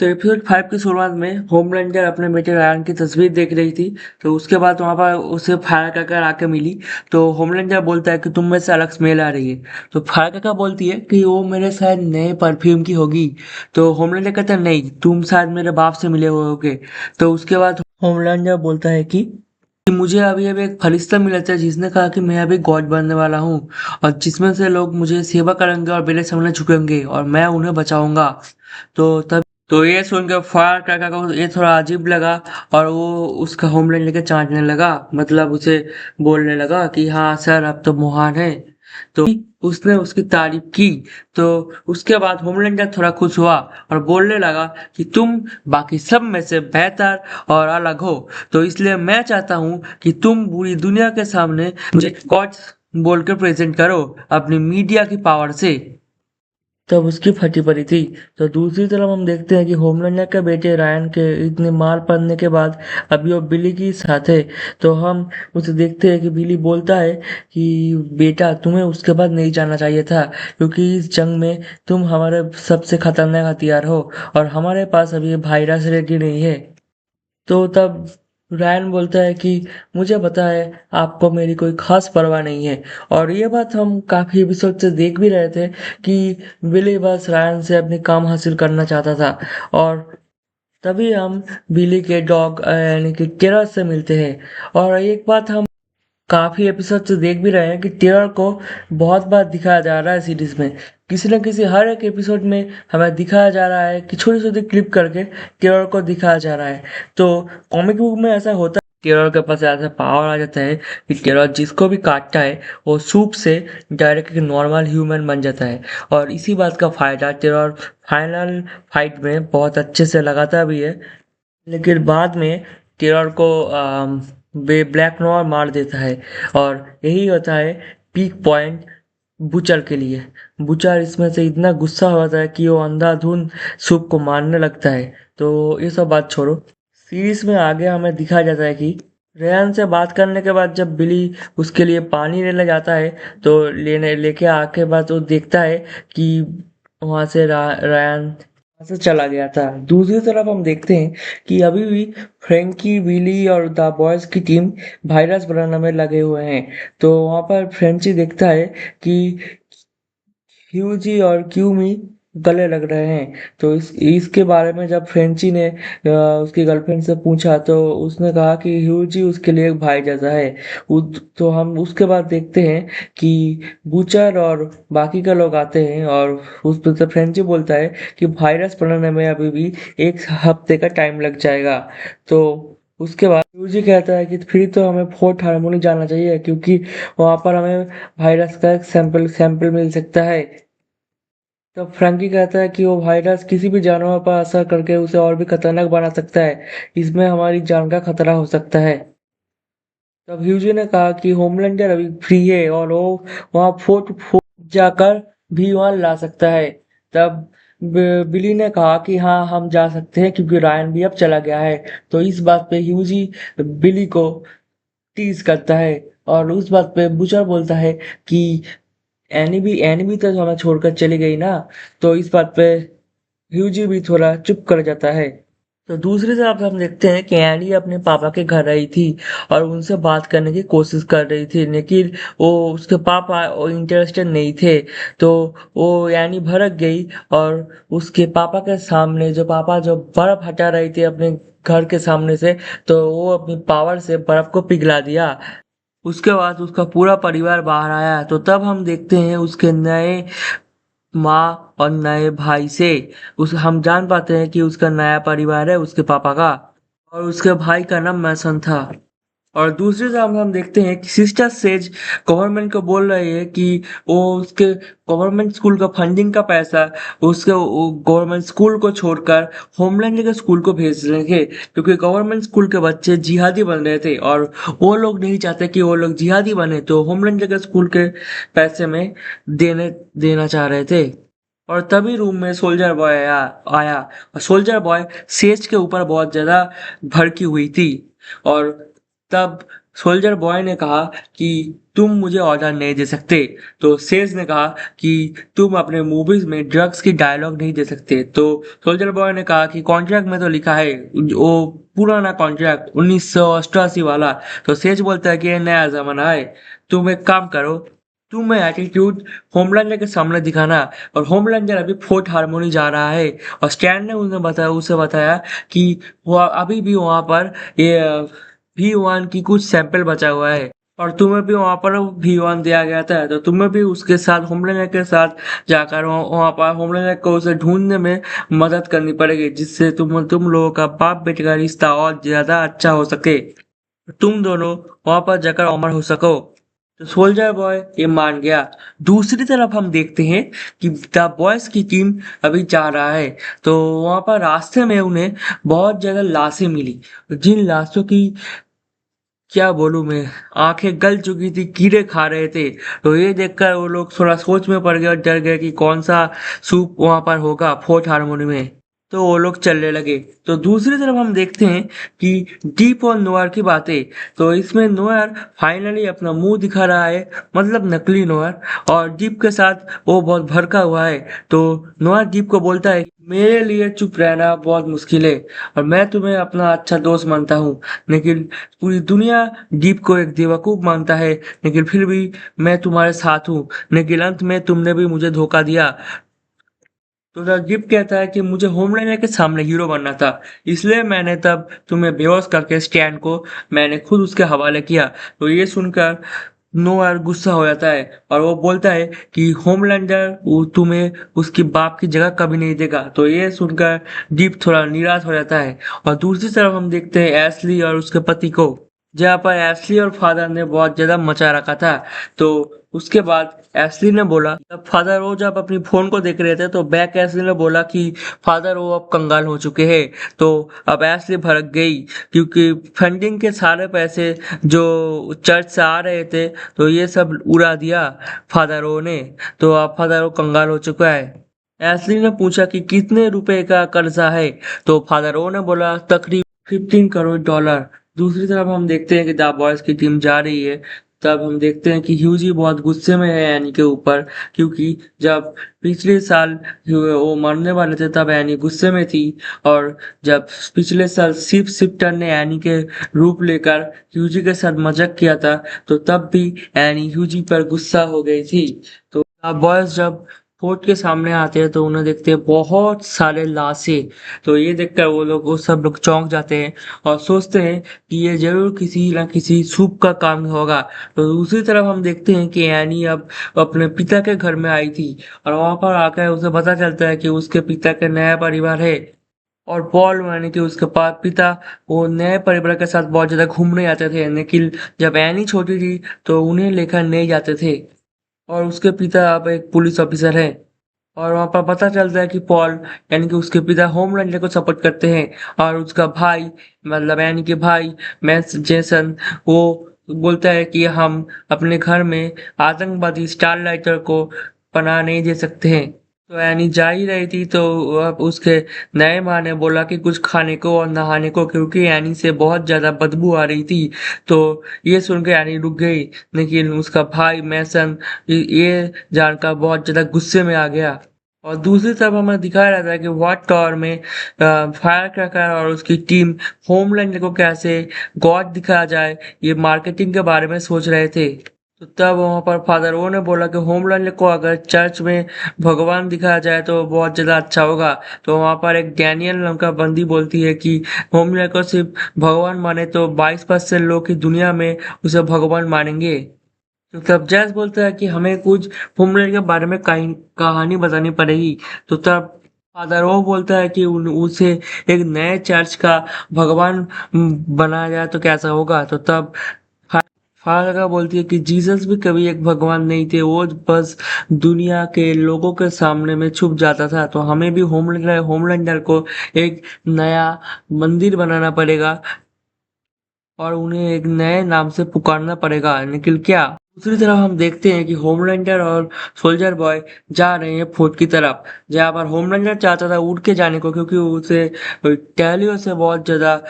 तो एपिसोड 5 की शुरुआत में होमलैंडर अपने बेटे रायन की तस्वीर देख रही थी। तो उसके बाद वहां पर उसे फायर क्रैकर आके मिली। तो होमलैंडर बोलता है कि तुम में से अलग स्मेल आ रही है। तो फायर क्रैकर बोलती है कि वो मेरे शायद नए परफ्यूम की होगी। तो होमलैंडर कहता है नहीं, तुम शायद मेरे बाप से मिले हुए होगे। तो उसके बाद होमलैंडर बोलता है कि मुझे अभी अभी एक फरिश्ता मिला था जिसने कहा कि मैं अभी गॉड बनने वाला हूँ, और जिसमें से लोग मुझे सेवा करेंगे और मेरे सामने झुकेंगे और मैं उन्हें बचाऊंगा। तो तब तो ये सुन के फायर क्रैकर को ये थोड़ा अजीब लगा, और वो उसका होमलैंड लेके चाटने लगा, मतलब उसे बोलने लगा कि हाँ सर अब तो महान है। तो उसने उसकी तारीफ की। तो उसके बाद होमलैंडर थोड़ा खुश हुआ और बोलने लगा कि तुम बाकी सब में से बेहतर और अलग हो, तो इसलिए मैं चाहता हूँ कि तुम पूरी दुनिया के सामने मुझे गॉड बोल के प्रेजेंट करो अपनी मीडिया की पावर से। तब उसकी फटी पड़ी थी। तो दूसरी तरफ हम देखते हैं कि होमलैंडर के बेटे रायन के इतने मार पड़ने के बाद अभी वो बिली के साथ है। तो हम उसे देखते हैं कि बिली बोलता है कि बेटा तुम्हें उसके बाद नहीं जाना चाहिए था, क्योंकि इस जंग में तुम हमारे सबसे खतरनाक हथियार हो और हमारे पास अभी वायरस रेडी नहीं है। तो तब रायन बोलता है कि मुझे पता है आपको मेरी कोई खास परवाह नहीं है। और ये बात हम काफी एपिसोड से देख भी रहे थे कि बिली बस रायन से अपनी काम हासिल करना चाहता था। और तभी हम बिली के डॉग यानी कि टेरर से मिलते हैं। और एक बात हम काफी एपिसोड से देख भी रहे हैं कि टेरर को बहुत बार दिखाया जा रहा है सीरीज में। किसी न किसी हर एक एपिसोड में हमें दिखाया जा रहा है कि छोटी छोटी क्लिप करके टेरर को दिखाया जा रहा है। तो कॉमिक बुक में ऐसा होता है, टेरर के पास ऐसा पावर आ जाता है कि टेरर जिसको भी काटता है वो सूप से डायरेक्ट एक नॉर्मल ह्यूमन बन जाता है। और इसी बात का फायदा टेरर फाइनल फाइट में बहुत अच्छे से लगाता भी है। लेकिन बाद में टेरर को ब्लैक नोयर मार देता है। और यही होता है पीक पॉइंट बुचर के लिए। बुचर इसमें से इतना गुस्सा होता है कि वो अंधाधुंध सूप को मारने लगता है। तो ये सब बात छोड़ो, सीरीज में आगे हमें दिखाया जाता है कि रेहान से बात करने के बाद जब बिली उसके लिए पानी लेने जाता है, तो लेने लेके आके बाद वो देखता है कि वहां से रायन वहां से चला गया था। दूसरी तरफ हम देखते हैं कि अभी भी फ्रेंकी, विली और द बॉयज की टीम वायरस बनाने में लगे हुए हैं। तो वहां पर फ्रेंची देखता है कि ह्यूजी और क्यूमी गले लग रहे हैं। तो इसके बारे में जब फ्रेंची ने उसकी गर्लफ्रेंड से पूछा, तो उसने कहा कि ह्यूजी उसके लिए एक भाई जैसा है। तो हम उसके बाद देखते हैं कि बूचर और बाकी के लोग आते हैं, और उस पर से फ्रेंची बोलता है कि वायरस बनाने में अभी भी एक हफ्ते का टाइम लग जाएगा। तो उसके बाद ह्यूजी कहता है कि फिर तो हमें फोर्ट हार्मोनी जाना चाहिए, क्योंकि वहां पर हमें वायरस का एक सैंपल सैंपल मिल सकता है। तब फ्रैंकी कहता है कि वो वायरस किसी भी जानवर पर असर करके उसे और भी खतरनाक बना सकता है, इसमें हमारी जान का खतरा हो सकता है। तब ह्यूजी ने कहा कि होमलैंडर अभी फ्री है और वो वहां फोर्ट फोर्ट जाकर भी वहां ला सकता है। तब बिली ने कहा कि हाँ हम जा सकते हैं, क्योंकि रायन भी अब चला गया है। तो इस बात पे ह्यूजी बिली को टीज करता है। और उस बात पे बुचर बोलता है कि एनी भी तो हमें छोड़कर चली गई ना। तो इस बात पे ह्यूजी भी थोड़ा चुप कर जाता है। तो दूसरी तरफ हम देखते हैं कि एनी अपने पापा के घर आई थी और उनसे बात करने की कोशिश कर रही थी, लेकिन वो उसके पापा इंटरेस्टेड नहीं थे। तो वो एनी भड़क गई और उसके पापा के सामने जो बर्फ हटा रही थी अपने घर के सामने से, तो वो अपनी पावर से बर्फ को पिघला दिया। उसके बाद उसका पूरा परिवार बाहर आया। तो तब हम देखते हैं उसके नए माँ और नए भाई से उस हम जान पाते हैं कि उसका नया परिवार है उसके पापा का, और उसके भाई का नाम मैसन था। और दूसरी तरफ हम देखते हैं कि सिस्टर सेज गवर्नमेंट को बोल रही है कि वो उसके गवर्नमेंट स्कूल का फंडिंग का पैसा उसके गवर्नमेंट स्कूल को छोड़कर होमलैंड के स्कूल को भेज देंगे, क्योंकि गवर्नमेंट स्कूल के बच्चे जिहादी बन रहे थे और वो लोग नहीं चाहते कि वो लोग जिहादी बने, तो होमलैंड के स्कूल के पैसे में देने देना चाह रहे थे। और तभी रूम में सोल्जर बॉय आया और सोल्जर बॉय सेज के ऊपर बहुत ज्यादा भड़की हुई थी। और तब सोल्जर बॉय ने कहा कि तुम मुझे ऑर्डर नहीं दे सकते। तो सेज ने कहा कि तुम अपने मूवीज में ड्रग्स की डायलॉग नहीं दे सकते। तो सोल्जर बॉय ने कहा कि कॉन्ट्रैक्ट में तो लिखा है, वो पुराना कॉन्ट्रैक्ट 1988 वाला। तो सेज बोलता है कि ये नया जमाना है, तुम एक काम करो, तुम एटीट्यूड होमलैंडर के सामने दिखाना। और होमलैंडर अभी फोर्ट हार्मोनी जा रहा है, और स्टैन ने उसे बताया कि वो अभी भी वहां पर ये V1 की कुछ सैंपल बचा हुआ है, और तुम्हें भी वहां पर V1 दिया गया था, तो तुम्हें भी उसके साथ होमलैंडर के साथ जाकर वहां पर होमलैंडर को उसे ढूंढने में मदद करनी पड़ेगी, जिससे तुम लोगों का बाप बेटे का रिश्ता और ज्यादा अच्छा हो सके, तुम दोनों वहां पर जाकर अमर हो सको। तो सोल्जर बॉय ये मान गया। दूसरी तरफ हम देखते हैं कि द बॉयज की टीम अभी जा रहा है, तो वहां पर रास्ते में उन्हें बहुत ज्यादा लाशें मिली, जिन लाशों की क्या बोलूं मैं, आंखें गल चुकी थी, कीड़े खा रहे थे। तो ये देखकर वो लोग थोड़ा सोच में पड़ गए और डर गए कि कौन सा सूप वहां पर होगा फोर्ट हार्मोनी में। तो वो लोग चलने लगे। तो दूसरी तरफ हम देखते हैं कि डीप और नोयर की बातें। तो इसमें नोयर फाइनली अपना मुंह दिखा रहा है, मतलब नकली नोयर, और डीप के साथ वो बहुत भड़का हुआ है। तो नोयर डीप को बोलता है, मेरे लिए चुप रहना बहुत मुश्किल है, और मैं तुम्हें अपना अच्छा दोस्त मानता हूँ, लेकिन पूरी दुनिया डीप को एक बेवकूफ मानता है, लेकिन फिर भी मैं तुम्हारे साथ हूँ, लेकिन अंत में तुमने भी मुझे धोखा दिया। तो राजीव कहता है कि मुझे होमलैंडर के सामने हीरो बनना था, इसलिए मैंने तब तुम्हें बेहोश करके स्टैन को मैंने खुद उसके हवाले किया। तो ये सुनकर नोयर गुस्सा हो जाता है, और वो बोलता है कि होमलैंडर वो तुम्हें उसकी बाप की जगह कभी नहीं देगा। तो ये सुनकर डीप थोड़ा निराश हो जाता है। और दूसरी तरफ हम देखते हैं एशली और उसके पति को, जहाँ पर एशली और फादर ने बहुत ज्यादा मचा रखा था। तो उसके बाद एशली ने बोला, जब फादर वो जब अपनी फोन को देख रहे थे, तो बैक एशली ने बोला कि फादर वो अब कंगाल हो चुके हैं। तो अब एशली भड़क गई, क्योंकि फंडिंग के सारे पैसे जो चर्च से आ रहे थे, तो ये सब उड़ा दिया फादर ओ ने। तो अब फादर ओ कंगाल हो चुका है। एशली ने पूछा कि कितने रुपए का कर्जा है। तो फादर ओ ने बोला तकरीबन 15 करोड़ डॉलर। दूसरी तरफ हम देखते हैं कि द बॉयज की टीम जा रही है। तब हम देखते हैं कि ह्यूजी बहुत गुस्से में है एनी के ऊपर, क्योंकि जब पिछले साल वो मरने वाले थे तब एनी गुस्से में थी, और जब पिछले साल शिप शिफ्टर ने एनी के रूप लेकर ह्यूजी के साथ मजाक किया था, तो तब भी एनी ह्यूजी पर गुस्सा हो गई थी। तो बॉयज जब फोर्ट के सामने आते हैं, तो उन्हें देखते हैं बहुत सारे लाशें। तो ये देखकर वो सब लोग चौंक जाते हैं, और सोचते हैं कि ये जरूर किसी ना किसी शुभ का काम होगा। तो दूसरी तरफ हम देखते हैं कि एनी अब अपने पिता के घर में आई थी, और वहां पर आकर उसे पता चलता है कि उसके पिता के नया परिवार है। और पॉल यानी कि उसके पास पिता वो नए परिवार के साथ बहुत ज्यादा घूमने जाते थे, लेकिन जब एनी छोटी थी तो उन्हें लेकर नहीं जाते थे। और उसके पिता अब एक पुलिस ऑफिसर है। और वहां पर पता चलता है कि पॉल यानी कि उसके पिता होमलैंडर को सपोर्ट करते हैं, और उसका भाई मतलब यानी कि भाई मैस जेसन, वो बोलता है कि हम अपने घर में आतंकवादी स्टारलाइटर को पनाह नहीं दे सकते हैं। तो एनी जा ही रही थी, तो अब उसके नए माँ ने बोला कि कुछ खाने को और नहाने को, क्योंकि एनी से बहुत ज्यादा बदबू आ रही थी। तो ये सुन के एनी रुक गई, लेकिन उसका भाई मैसन ये जानकर बहुत ज्यादा गुस्से में आ गया। और दूसरी तरफ हमें दिखाया जाता है कि वाट टावर में फायर क्रैकर और उसकी टीम होमलैंड को कैसे गॉड दिखाया जाए, ये मार्केटिंग के बारे में सोच रहे थे। तो तब वहां पर फादर ओ ने बोला कि होमलैंड को अगर चर्च में भगवान दिखाया जाए तो बहुत ज्यादा अच्छा होगा। तो वहां पर एक डैनियल नाम का बंदी बोलती है कि होमलैंड को सिर्फ भगवान माने तो 22% लोग की दुनिया में उसे भगवान मानेंगे। तो तब जैस बोलता है कि हमें कुछ होमलैंड के बारे में कहानी बतानी पड़ेगी। तो तब फादर वो बोलता है कि उसे एक नए चर्च का भगवान बनाया जाए तो कैसा होगा। तो तब फादर बोलती है कि जीसस भी कभी एक भगवान नहीं थे, वो बस दुनिया के लोगों के सामने में छुप जाता था। तो हमें भी होमलैंडर को एक नया मंदिर बनाना पड़ेगा, और उन्हें एक नए नाम से पुकारना पड़ेगा, लेकिन क्या। दूसरी तरफ हम देखते हैं कि होमलैंडर और सोल्जर बॉय जा रहे हैं फोर्ट की तरफ, जहाँ पर होमलैंडर चाहता था उड़ के जाने को, क्योंकि उसे टैलियो से बहुत ज्यादा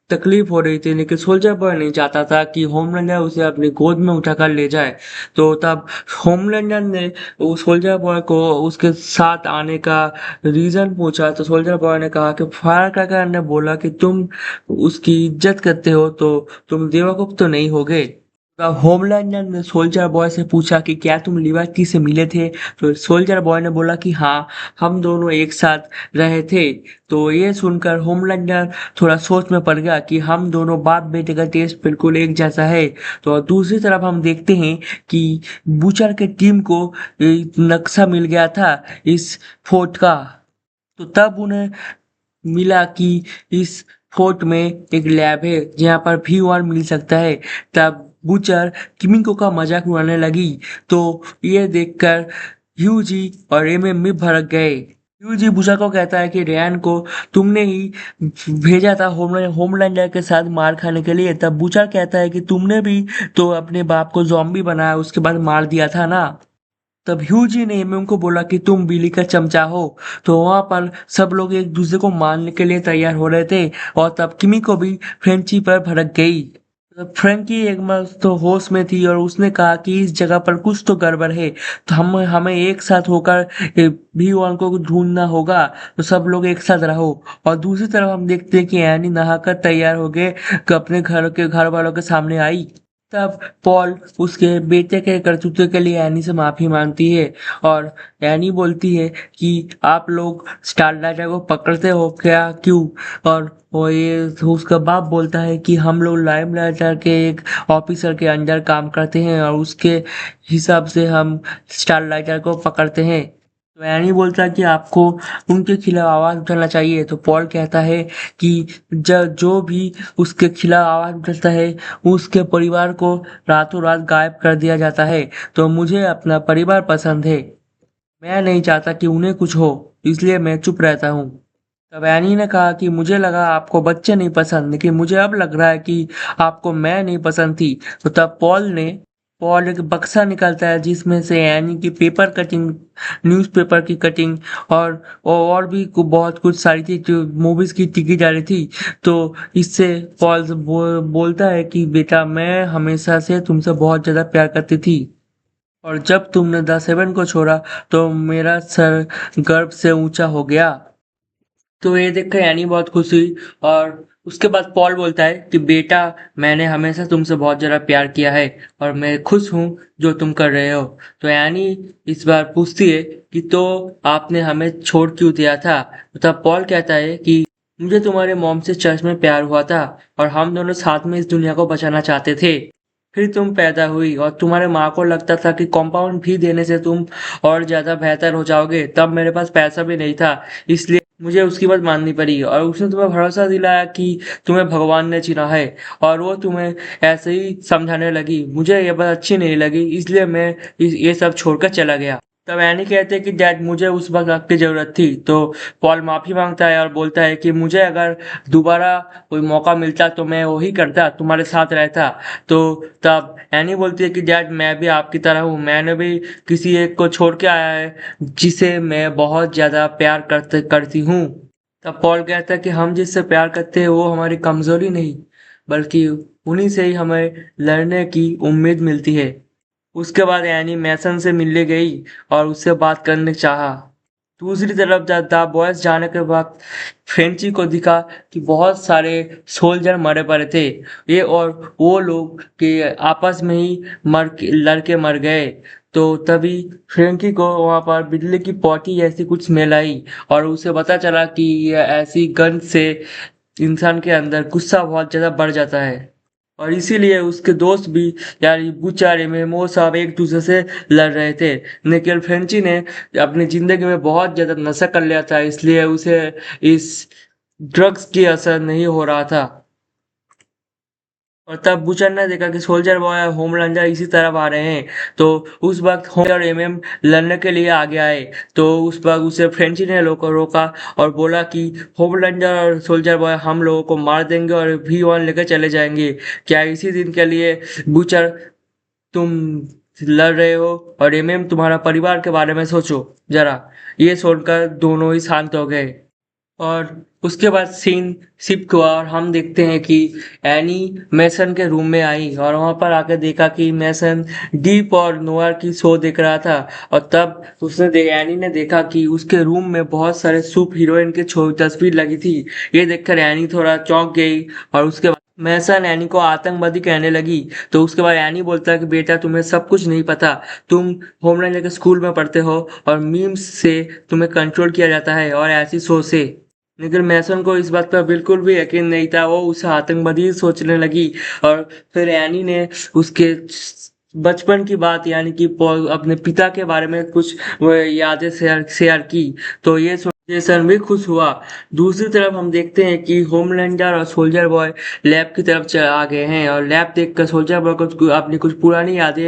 तकलीफ हो रही थी, लेकिन सोल्जर बॉय नहीं चाहता था कि होमलैंडर उसे अपनी गोद में उठाकर ले जाए। तो तब होमलैंडर ने उस सोल्जर बॉय को उसके साथ आने का रीजन पूछा, तो सोल्जर बॉय ने कहा कि फायर क्रैकर ने बोला कि तुम उसकी इज्जत करते हो तो तुम बेवकूफ तो नहीं होगे। तब होमलैंडर ने सोल्जर बॉय से पूछा कि क्या तुम लिबर्टी से मिले थे? तो सोल्जर बॉय ने बोला कि हाँ, हम दोनों एक साथ रहे थे। तो ये सुनकर होमलैंडर थोड़ा सोच में पड़ गया कि हम दोनों बाप बेटे का टेस्ट बिल्कुल एक जैसा है। तो दूसरी तरफ हम देखते हैं कि बूचर के टीम को नक्शा मिल गया था इस फोर्ट का। तो तब उन्हें मिला कि इस फोर्ट में एक लैब है जहाँ पर V1 मिल सकता है। तब बूचर किमिको का मजाक उड़ाने लगी, तो ये देखकर ह्यूजी और एमएम भी भड़क गए। ह्यूजी बूचर को कहता है कि रेयान को तुमने ही भेजा था होमलैंडर के साथ मार खाने के लिए। तब बूचर कहता है कि तुमने भी तो अपने बाप को ज़ॉम्बी बनाया, उसके बाद मार दिया था ना। तब ह्यूजी ने एमएम को बोला कि तुम बिली का चमचा हो। तो वहां पर सब लोग एक दूसरे को मारने के लिए तैयार हो रहे थे, और तब किमी को भी फ्रेंची पर भड़क गई। तब फ्रेंकी एक मस्त तो होश में थी और उसने कहा कि इस जगह पर कुछ तो गड़बड़ है, तो हम हमें एक साथ होकर V1 को ढूंढना होगा। तो सब लोग एक साथ रहो। और दूसरी तरफ हम देखते हैं कि एनी नहाकर तैयार हो गए, अपने घर वालों के सामने आई। तब पॉल उसके बेटे के करतूतों के लिए एनी से माफी मांगती है, और एनी बोलती है कि आप लोग स्टारलाइटर को पकड़ते हो क्या, क्यों? और वो ये तो उसका बाप बोलता है कि हम लोग लाइमलाइटर के एक ऑफिसर के अंडर काम करते हैं और उसके हिसाब से हम स्टारलाइटर को पकड़ते हैं। तो एनी बोलता है कि आपको उनके खिलाफ आवाज उठाना चाहिए। तो पॉल कहता है कि जो भी उसके खिलाफ आवाज उठाता है उसके परिवार को रातों रात गायब कर दिया जाता है। तो मुझे अपना परिवार पसंद है, मैं नहीं चाहता कि उन्हें कुछ हो, इसलिए मैं चुप रहता हूँ। तब एनी ने कहा कि मुझे लगा आपको बच्चे नहीं पसंद, लेकिन मुझे अब लग रहा है कि आपको मैं नहीं पसंद थी। तो तब पॉल एक बक्सा निकालता है जिसमें से एनी की पेपर कटिंग, न्यूज़पेपर की कटिंग और भी बहुत कुछ सारी थी जो मूवीज की टिकी जा रही थी। तो इससे पॉल बोलता है कि बेटा, मैं हमेशा से तुमसे बहुत ज्यादा प्यार करती थी, और जब तुमने द 7 को छोड़ा तो मेरा सर गर्व से ऊंचा हो गया। तो ये देखकर एनी बहुत खुश हुई, और उसके बाद पॉल बोलता है कि बेटा, मैंने हमेशा तुमसे बहुत ज़्यादा प्यार किया है और मैं खुश हूँ जो तुम कर रहे हो। तो एनी इस बार पूछती है कि तो आपने हमें छोड़ क्यों दिया था? तो तब पॉल कहता है कि मुझे तुम्हारे मॉम से चर्च में प्यार हुआ था और हम दोनों साथ में इस दुनिया को बचाना चाहते थे। फिर तुम पैदा हुई और तुम्हारे माँ को लगता था कि कंपाउंड फी देने से तुम और ज्यादा बेहतर हो जाओगे। तब मेरे पास पैसा भी नहीं था, इसलिए मुझे उसकी बात माननी पड़ी, और उसने तुम्हें भरोसा दिलाया कि तुम्हें भगवान ने चुना है, और वो तुम्हें ऐसे ही समझाने लगी। मुझे ये बात अच्छी नहीं लगी, इसलिए मैं ये सब छोड़कर चला गया। तब एनी कहते हैं कि डैड, मुझे उस वक्त आपकी जरूरत थी। तो पॉल माफी मांगता है और बोलता है कि मुझे अगर दोबारा कोई मौका मिलता तो मैं वही करता, तुम्हारे साथ रहता। तो तब एनी बोलती है कि डैड, मैं भी आपकी तरह हूँ, मैंने भी किसी एक को छोड़ के आया है जिसे मैं बहुत ज्यादा प्यार करती हूँ। तब पॉल कहता है कि हम जिससे प्यार करते हैं वो हमारी कमजोरी नहीं, बल्कि उन्हीं से ही हमें लड़ने की उम्मीद मिलती है। उसके बाद एनी मैसन से मिलने गई और उससे बात करने चाहा। दूसरी तरफ जब द बॉयज जाने के वक्त फ्रेंची को दिखा कि बहुत सारे सोल्जर मरे पड़े थे, ये और वो लोग के आपस में ही लड़के मर गए। तो तभी फ्रेंकी को वहां पर बिजली की पॉटी ऐसी कुछ स्मेल आई, और उसे पता चला कि ये ऐसी गंध से इंसान के अंदर गुस्सा बहुत ज्यादा बढ़ जाता है, और इसीलिए उसके दोस्त भी, यानी बुचारे में वो सब एक दूसरे से लड़ रहे थे। लेकिन फ्रेंची ने अपनी जिंदगी में बहुत ज्यादा नशा कर लिया था, इसलिए उसे इस ड्रग्स की असर नहीं हो रहा था। और तब बुचर ने देखा कि सोल्जर बॉय और होमलैंडर इसी तरफ आ रहे हैं। तो उस वक्त होमलैंडर और एमएम लड़ने के लिए आगे आए। तो उस वक्त उसे फ्रेंची ने रोका और बोला कि होमलैंडर और सोल्जर बॉय हम लोगों को मार देंगे और V1 लेकर चले जाएंगे। क्या इसी दिन के लिए बुचर तुम लड़ रहे हो? और एमएम, तुम्हारा परिवार के बारे में सोचो जरा। ये सुनकर दोनों ही शांत हो गए। और उसके बाद सीन शिफ्ट हुआ और हम देखते हैं कि एनी मैसन के रूम में आई और वहां पर आकर देखा कि मैसन डीप और नोयर की शो देख रहा था। और तब एनी ने देखा कि उसके रूम में बहुत सारे सुप हीरोइन के तस्वीर लगी थी। ये देखकर एनी थोड़ा चौंक गई और उसके बाद मैसन एनी को आतंकवादी कहने लगी। तो उसके बाद एनी बोलता है कि बेटा तुम्हें सब कुछ नहीं पता, तुम होमलैंड के स्कूल में पढ़ते हो और मीम्स से तुम्हें कंट्रोल किया जाता है और ऐसी शो से। लेकिन मैसन को इस बात पर बिल्कुल भी यकीन नहीं था, वो उसे आतंकवादी सोचने लगी। और फिर एनी ने उसके बचपन की बात यानी कि अपने पिता के बारे में कुछ वो यादें शेयर शेयर की। तो ये सुन जेसन भी खुश हुआ। दूसरी तरफ हम देखते हैं कि होमलैंडर और सोल्जर बॉय लैब की तरफ आ गए हैं और लैब देखकर सोल्जर बॉय को अपनी कुछ पुरानी यादें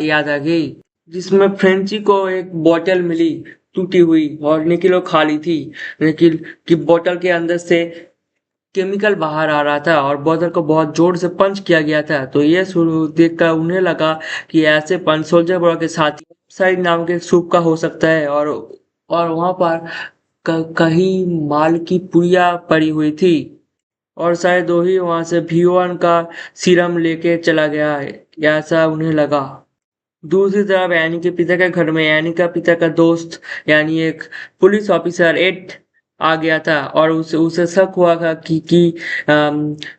याद आ गई, जिसमें फ्रेंची को एक बॉटल मिली टूटी हुई और निकिल खाली थी। निकिल की बोतल के अंदर से केमिकल बाहर आ रहा था और बोतल को बहुत जोर से पंच किया गया था। तो ये शुरू देखकर उन्हें लगा कि ऐसे पंच सोल्जर बॉय के साथ साइड नाम के सूप का हो सकता है। और वहां पर कहीं माल की पुड़िया पड़ी हुई थी और शायद वही वहां से V1 का सीरम लेके चला गया है, ऐसा उन्हें लगा। दूसरी तरफ एनी के पिता के घर में एनी का पिता का दोस्त यानी एक पुलिस ऑफिसर एड आ गया था और उसे उसे शक हुआ था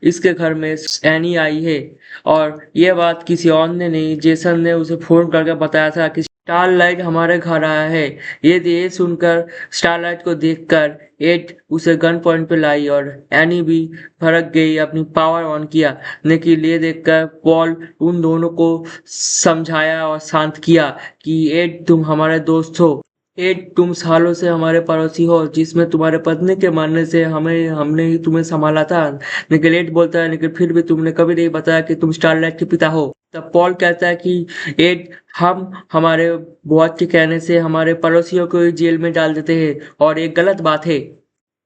इसके घर में एनी आई है। और ये बात किसी और ने नहीं, जेसन ने उसे फोन करके बताया था कि स्टारलाइट हमारे घर आया है। ये सुनकर स्टारलाइट को देखकर एड उसे गन पॉइंट पे लाई और एनी भी भड़क गई, अपनी पावर ऑन किया। लेकिन ये देखकर पॉल उन दोनों को समझाया और शांत किया कि एड तुम हमारे दोस्त हो, एड तुम सालों से हमारे पड़ोसी हो, जिसमें तुम्हारे पत्नी के मरने से हमने ही तुम्हें संभाला था। लेकिन एड बोलता है लेकिन फिर भी तुमने कभी नहीं बताया कि तुम स्टारलाइट के पिता हो। तब पॉल कहता है कि एड हम हमारे बॉस के कहने से हमारे पड़ोसियों को ही जेल में डाल देते हैं और ये गलत बात है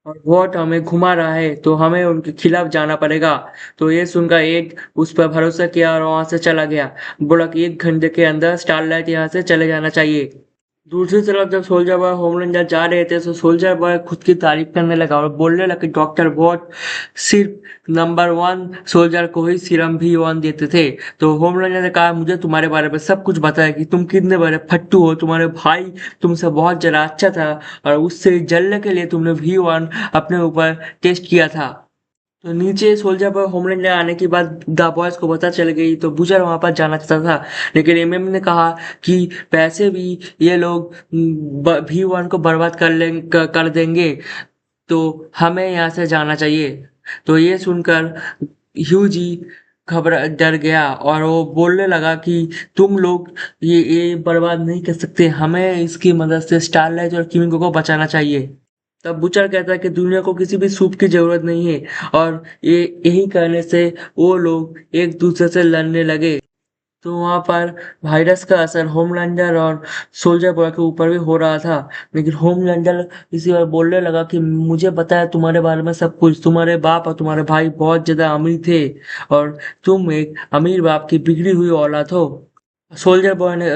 और वोट हमें घुमा रहा है तो हमें उनके खिलाफ जाना पड़ेगा। तो ये सुनकर एड उस पर भरोसा किया और वहां से चला गया। बोला कि 1 घंटे के अंदर स्टारलाइट यहाँ से चले जाना चाहिए। दूसरी तरफ जब सोल्जर बॉय होमलैंडर जा रहे थे तो सोल्जर बॉय खुद की तारीफ करने लगा और बोलने लगा कि डॉक्टर वॉट सिर्फ नंबर 1 सोल्जर को ही सीरम V1 देते थे। तो होमलैंडर ने कहा मुझे तुम्हारे बारे में सब कुछ पता है कि तुम कितने बड़े फट्टू हो, तुम्हारे भाई तुमसे बहुत जरा अच्छा था और उससे जलने के लिए तुमने V1 अपने ऊपर टेस्ट किया था। तो नीचे सोल्जर बॉय होमलैंड आने के बाद द बॉयज को पता चल गई तो बुचर वहां पर जाना चाहता था। लेकिन एमएम ने कहा कि पैसे भी ये लोग V1 को बर्बाद कर देंगे, तो हमें यहाँ से जाना चाहिए। तो ये सुनकर ह्यूजी घबरा डर गया और वो बोलने लगा कि तुम लोग ये बर्बाद नहीं कर सकते, हमें इसकी मदद से स्टारलाइट और किमिको को बचाना चाहिए। तब बुचर कहता है कि दुनिया को किसी भी सूप की जरूरत नहीं है और ये यही कहने से वो लोग एक दूसरे से लड़ने लगे। तो वहां पर वायरस का असर होमलैंडर और सोल्जर बॉय के ऊपर भी हो रहा था। लेकिन होमलैंडर इसी बार बोलने लगा कि मुझे पता है तुम्हारे बारे में सब कुछ, तुम्हारे बाप और तुम्हारे भाई बहुत ज्यादा अमीर थे और तुम एक अमीर बाप की बिगड़ी हुई औलाद हो। सोल्जर बॉय ने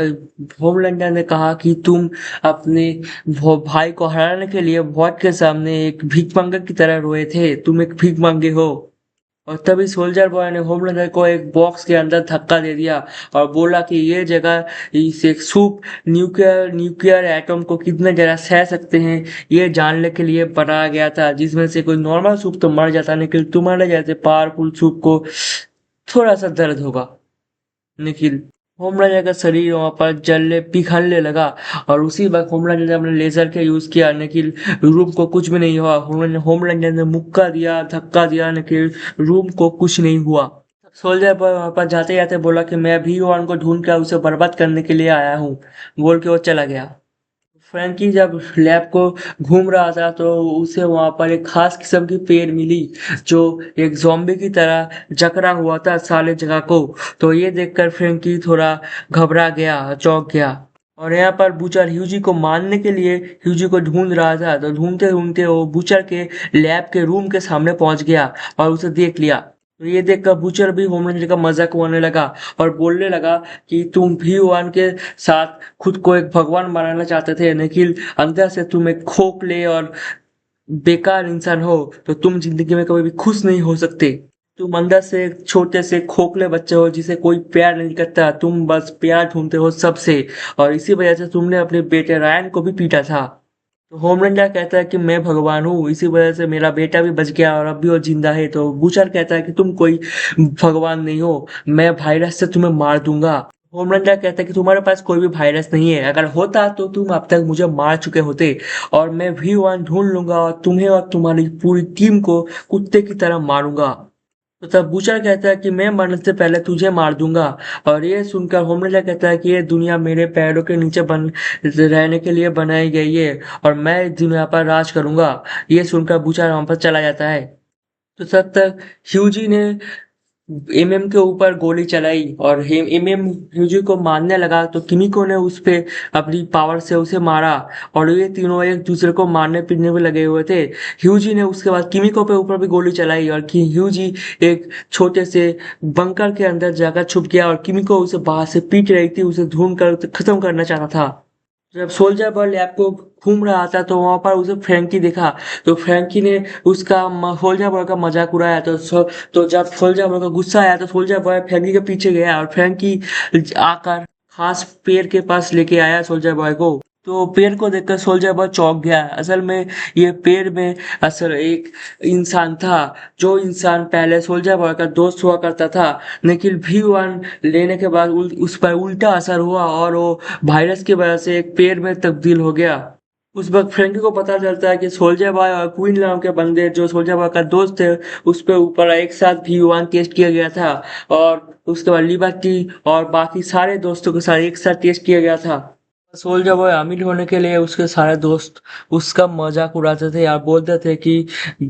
होमलैंडर ने कहा कि तुम अपने भाई को हराने के लिए वॉट के सामने एक भीख मंगे की तरह रोए थे, तुम एक भीख मंगे हो। और तभी सोल्जर बॉय ने होमलैंडर को एक बॉक्स के अंदर धक्का दे दिया और बोला कि ये जगह इस एक सूप न्यूक्लियर एटम को कितने जरा सह सकते हैं ये जानने के लिए बनाया गया था, जिसमें से कोई नॉर्मल सूप तो मर जाता लेकिन तुम्हारे जैसे पावरफुल सूप को थोड़ा सा दर्द होगा। निखिल होमलैंडर का शरीर वहां पर जलने पिघलने लगा और उसी वक्त होमलैंडर ने अपने लेजर के यूज किया। निखिल रूम को कुछ भी नहीं हुआ। होमलैंडर ने मुक्का दिया, धक्का दिया, निखिल रूम को कुछ नहीं हुआ। सोल्जर बॉय वहां पर जाते जाते बोला कि मैं V1 को ढूंढ कर उसे बर्बाद करने के लिए आया हूँ, बोल के वो चला गया। फ्रैंकी जब लैब को घूम रहा था तो उसे वहां पर एक खास किस्म की पेड़ मिली जो एक ज़ॉम्बी की तरह जकड़ा हुआ था सारे जगह को। तो ये देखकर फ्रैंकी थोड़ा घबरा गया, चौंक गया। और यहाँ पर बुचर ह्यूजी को मारने के लिए ह्यूजी को ढूंढ रहा था। तो ढूंढते ढूंढते वो बुचर के लैब के रूम के सामने पहुंच गया और उसे देख लिया। तो ये देखकर बुचर भी होमलैंडर का मजाक उड़ाने लगा और बोलने लगा कि तुम V1 के साथ खुद को एक भगवान बनाना चाहते थे, लेकिन अंदर से तुम एक खोखले और बेकार इंसान हो तो तुम जिंदगी में कभी भी खुश नहीं हो सकते। तुम अंदर से एक छोटे से खोखले बच्चे हो जिसे कोई प्यार नहीं करता, तुम बस प्यार ढूंढते हो सबसे, और इसी वजह से तुमने अपने बेटे रायन को भी पीटा था। तो होमलैंडर कहता है कि मैं भगवान हूँ, इसी वजह से मेरा बेटा भी बच गया और अब भी वो जिंदा है। तो बूचर कहता है कि तुम कोई भगवान नहीं हो, मैं वायरस से तुम्हें मार दूंगा। होमलैंडर कहता है कि तुम्हारे पास कोई भी वायरस नहीं है, अगर होता तो तुम अब तक मुझे मार चुके होते, और मैं V1 ढूंढ लूंगा और तुम्हें और तुम्हारी पूरी टीम को कुत्ते की तरह मारूंगा। तो तब बूचर कहता है कि मैं मरने से पहले तुझे मार दूंगा। और ये सुनकर होमलैंडर कहता है कि ये दुनिया मेरे पैरों के नीचे बन रहने के लिए बनाई गई है और मैं इस दुनिया पर राज करूंगा। ये सुनकर बूचर वहां पर चला जाता है। तो तब तक ह्यूजी ने एमएम के ऊपर गोली चलाई और एमएम ह्यूजी को मारने लगा, तो किमिको ने उस पे अपनी पावर से उसे मारा और ये तीनों एक दूसरे को मारने पीटने में लगे हुए थे। ह्यूजी ने उसके बाद किमिको पे ऊपर भी गोली चलाई और ह्यूजी एक छोटे से बंकर के अंदर जाकर छुप गया और किमिको उसे बाहर से पीट रही थी, उसे ढूंढ कर उसे खत्म करना चाहता था। जब सोल्जर बॉय लैब को घूम रहा था तो वहां पर उसे फ्रैंकी दिखा। तो फ्रैंकी ने उसका सोल्जर बॉय का मजाक उड़ाया। तो जब सोल्जर बॉय का गुस्सा आया तो सोल्जर बॉय फ्रैंकी के पीछे गया और फ्रैंकी आकर खास पेड़ के पास लेके आया सोल्जर बॉय को। तो पेड़ को देखकर सोल्जर बॉय चौंक गया। असल में ये पेड़ में असल एक इंसान था, जो इंसान पहले सोल्जर बॉय का दोस्त हुआ करता था, लेकिन V1 लेने के बाद उस पर उल्टा असर हुआ और वो वायरस की वजह से एक पेड़ में तब्दील हो गया। उस वक्त फ्रैंकी को पता चलता है कि सोल्जर बॉय और क्वीन नाम के बंदे जो सोल्जर बॉय का दोस्त थे, उस पे ऊपर एक साथ V1 टेस्ट किया गया था और उसके बाद लिबर्टी और बाकी सारे दोस्तों के साथ एक साथ टेस्ट किया गया था। सोल्जर बॉय अमीर होने के लिए उसके सारे दोस्त उसका मजाक उड़ाते थे यार, बोलते थे कि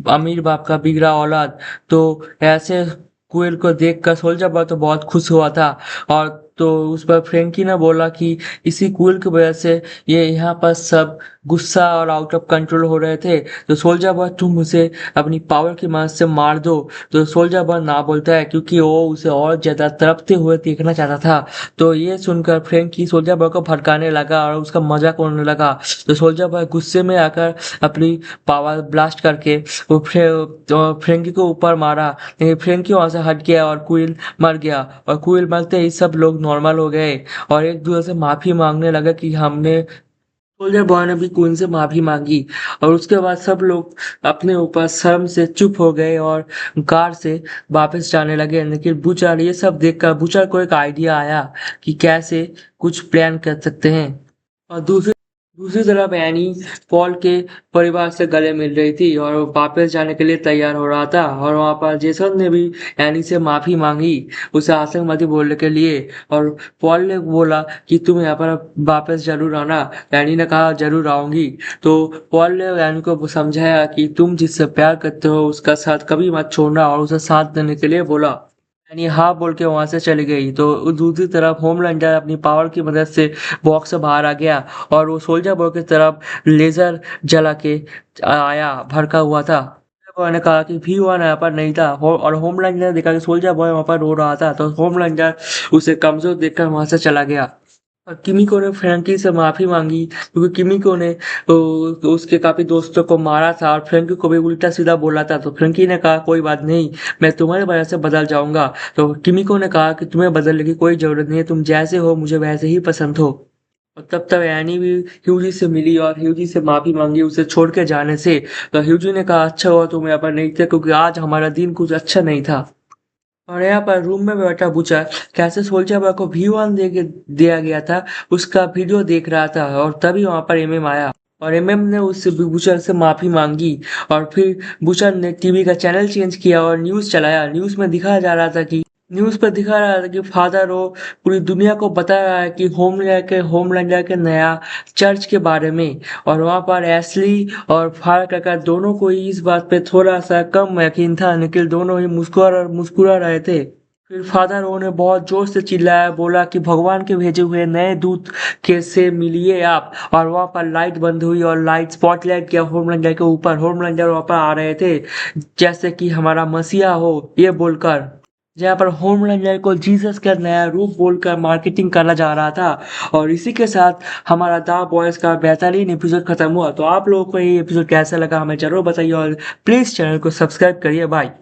अमीर बाप का बिगड़ा औलाद। तो ऐसे कुएल को देखकर सोल्जर बॉय तो बहुत खुश हुआ था। और तो उस पर फ्रेंकी ने बोला कि इसी कुएल की वजह से ये यहाँ पर सब गुस्सा और आउट ऑफ कंट्रोल हो रहे थे। तो सोल्जर बॉय तुम उसे अपनी पावर की मदद से मार दो। तो सोल्जर बॉय ना बोलता है क्योंकि वो उसे और ज्यादा तड़पते हुए देखना चाहता था। तो ये सुनकर फ्रैंकी सोल्जर बॉय को भड़काने लगा और उसका मजाक उड़ाने लगा। तो सोल्जर बॉय गुस्से में आकर अपनी पावर ब्लास्ट करके वो फ्रैंकी को ऊपर मारा, लेकिन फ्रैंकी वहां से हट गया और क्विल मर गया। और क्विल मरते ही सब लोग नॉर्मल हो गए और एक दूसरे से माफी मांगने लगा कि हमने सोल्जर बॉय ने भी क्वीन से माफी मांगी। और उसके बाद सब लोग अपने ऊपर शर्म से चुप हो गए और कार से वापस जाने लगे। लेकिन बुचर ये सब देखकर बुचर को एक आइडिया आया कि कैसे कुछ प्लान कर सकते हैं। और दूसरी दूसरी तरफ एनी पॉल के परिवार से गले मिल रही थी और वो वापस जाने के लिए तैयार हो रहा था। और वहां पर जेसन ने भी एनी से माफी मांगी उसे आतंकवादी बोलने के लिए। और पॉल ने बोला कि तुम यहाँ पर वापस जरूर आना। एनी ने कहा जरूर आऊंगी। तो पॉल ने एनी को समझाया कि तुम जिससे प्यार करते हो उसका साथ कभी मत छोड़ना और उसे साथ देने के लिए बोला। यानी हाँ बोल के वहां से चली गई। तो दूसरी तरफ होमलैंडर अपनी पावर की मदद से बॉक्स से बाहर आ गया और वो सोल्जर बॉय की तरफ लेजर जला के आया भड़का हुआ था। सोल्जर बॉय ने कहा कि V1 यहाँ पर नहीं था और होमलैंडर ने देखा कि सोल्जर बॉय वहां पर रो रहा था। तो होमलैंडर उसे कमजोर देखकर वहां से चला गया। और किमिको ने फ्रैंकी से माफी मांगी क्योंकि किमिको ने उसके काफी दोस्तों को मारा था और फ्रैंकी को भी उल्टा सीधा बोला था। तो फ्रैंकी ने कहा कोई बात नहीं, मैं तुम्हारी वजह से बदल जाऊंगा। तो किमिको ने कहा कि तुम्हें बदलने की कोई जरूरत नहीं है, तुम जैसे हो मुझे वैसे ही पसंद हो। और तब तक एनी भी ह्यूजी से मिली और ह्यूजी से माफी मांगी उसे छोड़ के जाने से। तो ह्यूजी ने कहा अच्छा हुआ तुम यहाँ पर नहीं थे क्योंकि आज हमारा दिन कुछ अच्छा नहीं था। और यहाँ पर रूम में बैठा बूचर कैसे सोल्जर बॉय को V1 दे के दिया गया था उसका वीडियो देख रहा था। और तभी वहां पर एमएम आया और एमएम ने उससे बूचर से माफी मांगी। और फिर बूचर ने टीवी का चैनल चेंज किया और न्यूज चलाया। न्यूज पर दिखा रहा था कि फादर वो पूरी दुनिया को बता रहा है कि होमलैंडर के नया चर्च के बारे में। और वहां पर एस्ली और फायर दोनों को ही इस बात पे थोड़ा सा कम यकीन था, लेकिन दोनों ही मुस्कुरा रहे थे। फिर फादर ओ ने बहुत जोर से चिल्लाया, बोला कि भगवान के भेजे हुए नए दूत के से मिलिए आप। और वहां पर लाइट बंद हुई और लाइट स्पॉटलाइट किया होमलैंडर के ऊपर। होमलैंडर वहां पर आ रहे थे जैसे कि हमारा मसीहा हो ये बोलकर, जहाँ पर होमलैंडर को जीसस का नया रूप बोलकर मार्केटिंग करना जा रहा था। और इसी के साथ हमारा द बॉयज का बेहतरीन एपिसोड खत्म हुआ। तो आप लोगों को ये एपिसोड कैसा लगा हमें जरूर बताइए और प्लीज चैनल को सब्सक्राइब करिए। बाय।